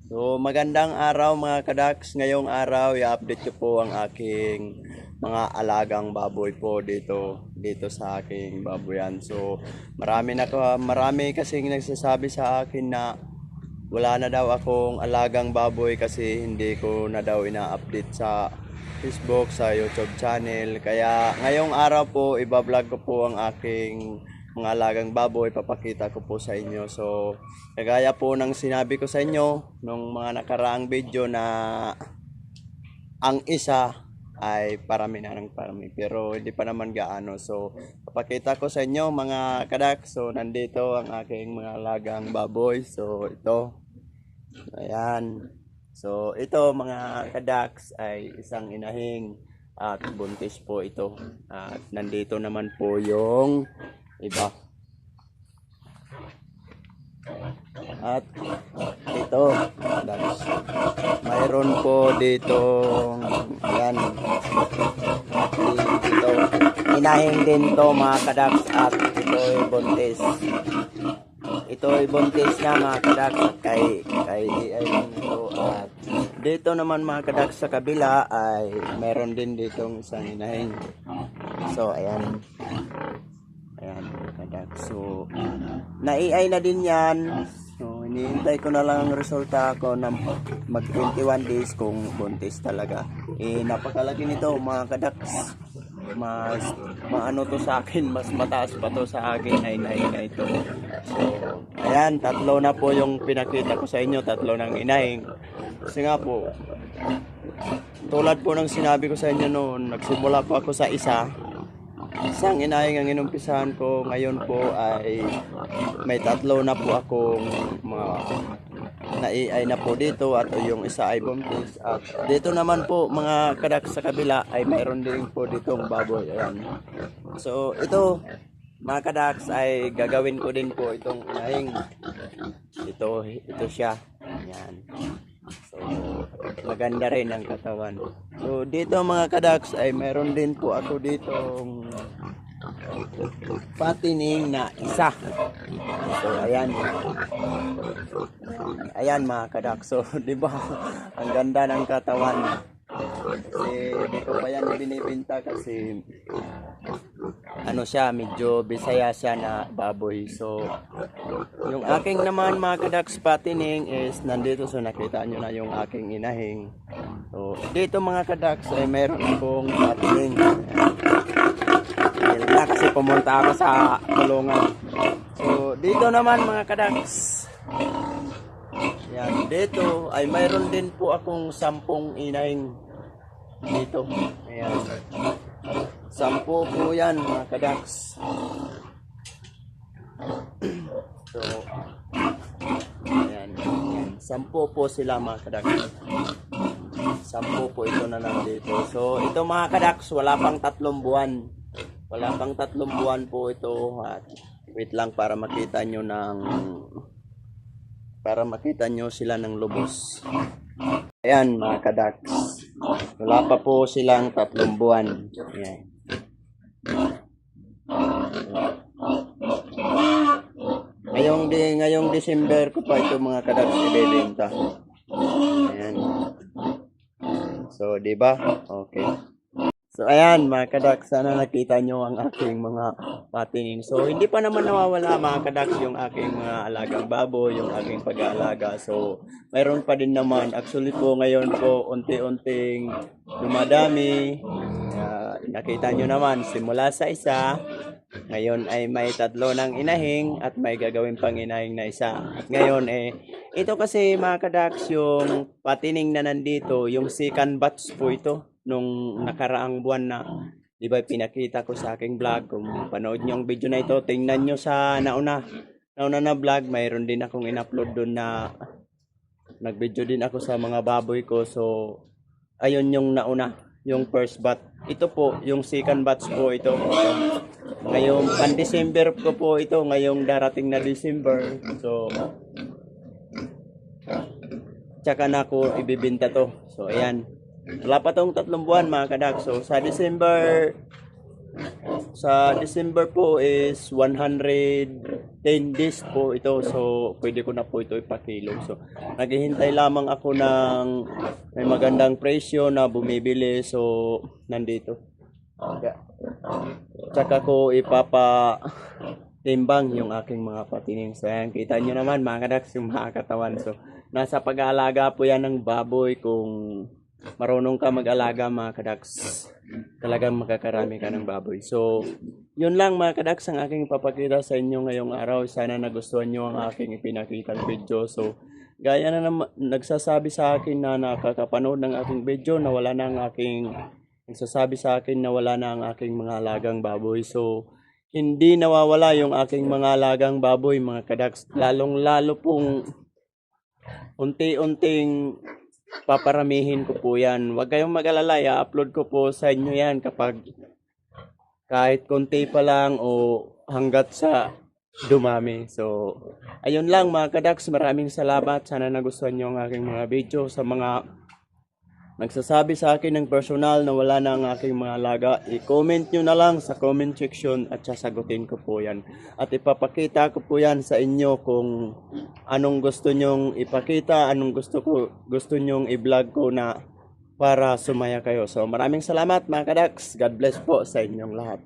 So magandang araw mga kadaks. Ngayong araw i-update ko po ang aking mga alagang baboy po dito sa aking baboyan. So marami kasing nagsasabi sa akin na wala na daw akong alagang baboy kasi hindi ko na daw ina-update sa Facebook, sa YouTube channel. Kaya ngayong araw po iba-vlog ko po ang aking mga alagang baboy, papakita ko po sa inyo. So kagaya po ng sinabi ko sa inyo nung mga nakaraang video na ang isa ay parami na ng parami pero hindi pa naman gaano. So papakita ko sa inyo mga kadak. So nandito ang aking mga alagang baboy. So ito, ayan. So ito mga kadaks ay isang inahing at buntis po ito. At nandito naman po yung iba. At ito, that's, mayroon po dito, yan, dito, inahing din to mga kadaks at ito ay buntis. Ito ay buntis na mga kadaks at kay ay lang ito. At dito naman mga kadaks sa kabila ay mayroon din ditong isang inahing. So ayan. Ayan, kadak. So, naiay na din yan. So, hinihintay ko na lang ang resulta ko na mag 21 days kung buntis talaga. Napakalaki nito mga kadaks. Maano to sa akin, mas mataas pa to sa akin ay na ito. So, ayan, tatlo na po yung pinakita ko sa inyo, tatlo ng inahing. Kasi nga po, tulad po ng sinabi ko sa inyo noon, nagsimula po ako sa isang inahing ang inumpisahan ko. Ngayon po ay may tatlo na po akong mga naiay na po dito at yung isa ay buntis. At dito naman po mga kadak sa kabila ay mayroon din po ditong baboy. Ayan. So ito mga kadaks ay gagawin ko din po itong inahing. Ito siya. Ayan. So, maganda rin ang katawan. So, dito mga kadaks ay meron din po ako ditong patining na isa. So, ayan. Ayan mga kadaks. So, di ba? Ang ganda ng katawan. Kasi, di ko pa yan binibinta kasi ano siya, medyo bisaya siya na baboy. So, yung aking naman mga kadaks patining is nandito. So, nakita nyo na yung aking inahing. So, dito mga kadaks ay meron akong patining. Kasi pumunta ako sa kulungan. So, dito naman mga kadaks. Yan, dito ay mayroon din po akong 10 inahing dito. Ayan. 10 po yan mga kadaks. So, ayan. 10 po sila mga kadaks. 10 po ito na nandito. So, ito mga kadaks, wala pang 3 buwan. Wala pang 3 buwan po ito. At wait lang para makita nyo sila ng lubos. Ayan mga kadaks. Wala pa po silang 3 buwan. Ayan. Ngayong December ko pa ito mga kadaks ibebenta. Ayan. So, di ba? Okay. So, ayan mga kadaks, sana nakita nyo ang aking mga patining. So, hindi pa naman nawawala mga kadaks yung aking mga alagang baboy, yung aking pag-aalaga. So, mayroon pa din naman. Actually po, ngayon po, unti-unting dumadami. Nakita nyo naman, simula sa isa, ngayon ay may 3 ng inahing at may gagawin pang inahing na isa. At ngayon ito kasi mga kadaks, yung patining na nandito, yung second batch po ito. Nung nakaraang buwan na, di ba pinakita ko sa aking vlog. Kung panood nyo ang video na ito, tingnan nyo sa nauna na vlog. Mayroon din akong in-upload doon na nag-video din ako sa mga baboy ko. So, ayun yung nauna, yung first batch. Ito po, yung second batch po ito. Ngayong December ko po ito, ngayong darating na December. So, tsaka na ako ibibinta to. So, ayan. Wala pa tong 3 buwan mga kadak. So sa December po is 150 10 days po ito. So, pwede ko na po ito ipakilo. So, naghihintay lamang ako ng may magandang presyo na bumibili. So, nandito. Tsaka ko timbang yung aking mga patining. So, ayan, kita nyo naman mga kadaks yung mga katawan. So, nasa pag-aalaga po yan ng baboy. Kung marunong ka mag-alaga mga kadaks, talagang makakarami ka ng baboy. So, yun lang mga kadaks ang aking papakita sa inyo ngayong araw. Sana nagustuhan nyo ang aking ipinakitang video. So, gaya na naman, nagsasabi sa akin na nakakapanood ng aking video na wala na ang aking nagsasabi sa akin na wala na ang aking mga alagang baboy. So, hindi nawawala yung aking mga alagang baboy mga kadaks. Lalong-lalo pong unti-unting paparamihin ko po yan. Huwag kayong mag-alala, i-upload ko po sa inyo yan kapag kahit konti pa lang o hanggat sa dumami. So, ayun lang mga kadaks, maraming salamat. Sana nagustuhan nyo ang aking mga video. Sa mga nagsasabi sa akin ng personal na wala na ang aking mga alaga, i-comment nyo na lang sa comment section at sasagutin ko po yan. At ipapakita ko po yan sa inyo kung anong gusto nyong ipakita, anong gusto nyong i-vlog ko na para sumaya kayo. So maraming salamat mga kadaks. God bless po sa inyong lahat.